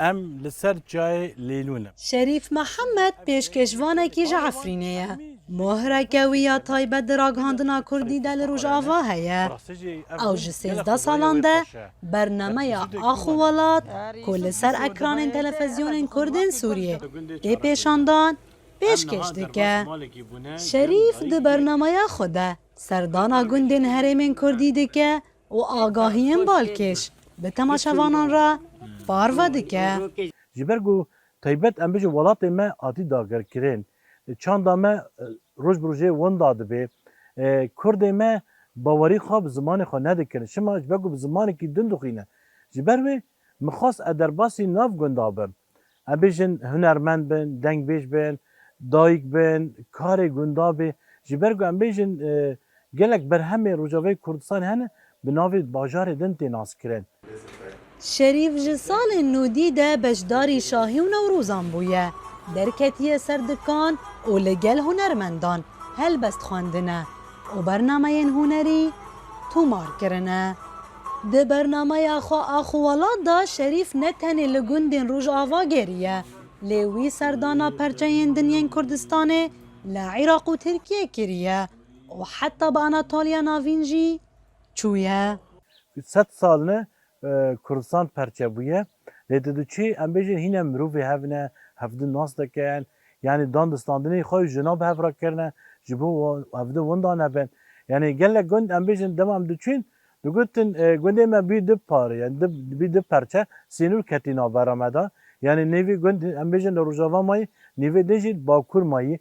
ام لسر جای لیلونه شریف محمد پیشکشوانکی جعفرینه مهرکه ویا تایبت دراگهاندنا کردی دل روش آوا هیه او جه 13 سالان ده برنامه آخو ولات کل سر اکران تلفزیون کردن سوریه دی پیشاندان پیشکش دکه شریف ده برنامه خوده سردانا گندن هرمین کردی دکه و آگاهیم بالکش به تماشاوانان را پارو دکه جبرگو تایبت ام بجو ولات ما آتی داگر کرین چند ما روز بروزه وند داده به کرد ما باوری خواب زمان خو ندکن شما جبرگو زمانی که دندخینه جبروی مخاص ادرباسی ناف گندابم ام بجن هنرمند بن دنگ بیش بن دایک بن کار گندابه جبرگو ام بجن گلک بر همه روزاوی کردستان هنه بناوی باجار دن تناس کرن شریف جه سال نودی ده بشداری شاهی و نوروزان بویه درکتی سردکان و لگل هنرمندان هل بست خواندنه و برنامه هنری تومار کرنه ده برنامه آخوالات دا شریف نتنه لگندین روش آوا گریه لیوی سردانا پرچه دنین کردستانه لعراق و ترکیه کریه و حتی با اناتولیا ناوینجی چویه 100 سالنه کردستان پرچه بویه لیده چی ام بیجن هینه مروفی هفنه هفده ناس دکن یعنی داندستاندنی خوی جناب هفرا کرنه جبو هفده وندانه بین یعنی گله گند ام بیجن دمام دوچین دو گوتن گنده ما بی دو پاره یعنی بی دو پرچه سینور کتینا برامده یعنی نیوی گند ام بیجن روزاوا مایی نیوی دیجید باکور مایی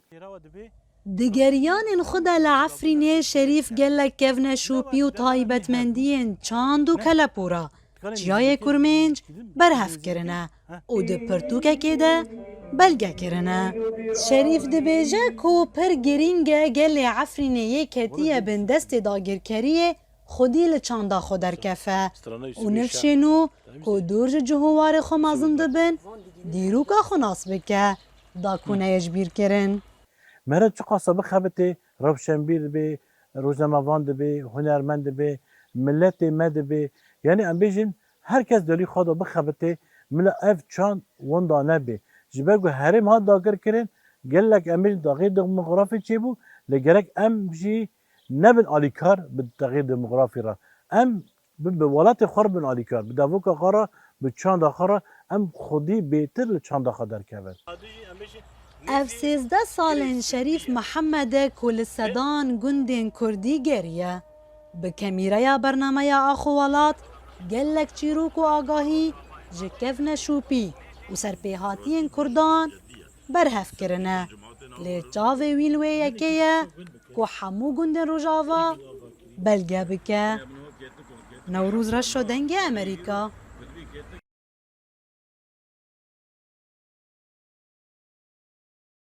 دگریان خدا لعفرینه شریف گلک کفن شوپی و تایبتمندین چاند و کلپورا جای کرمنج برهف کرنه او ده پرتوکه که ده بلگه کرنه شریف ده بیجه کو پر گرینگه گل عفرینه یکتیه بندست داگر کریه خودی لچاندا خودر کفه و نفشنو کو دورج جهوار خو مازنده بن دیروکا خو ناس بکه دا کونه اجبیر کرن مرد چه قصبه خبته روشنبیر به روزنامه‌وان به هنرمند به ملت مد به یعنی ام بیجن هر کس دلی خدا بخبته مل اف چان وندا نبی جبرگو هرم ها داگر کرن گلک ام بیجن تغییر دموگرافی چی بو لگرک ام جی نبن آلیکار به تغییر دموگرافی را ام به ولات خور بن آلیکار به دوکا خورا به چند خورا ام خودی بهتر لچند خدر کرد اف 13 سالن شریف محمد کل صدان گندین کردی گریه به کمیره برنامه آخوالات گلک چیروک و آگاهی جکف نشوپی و سرپیهاتین کردان برهف کرنه لیچاو ویلوی یکیه که حمو گندین روژاوا بلگه بکه نوروز را شدنگ امریکا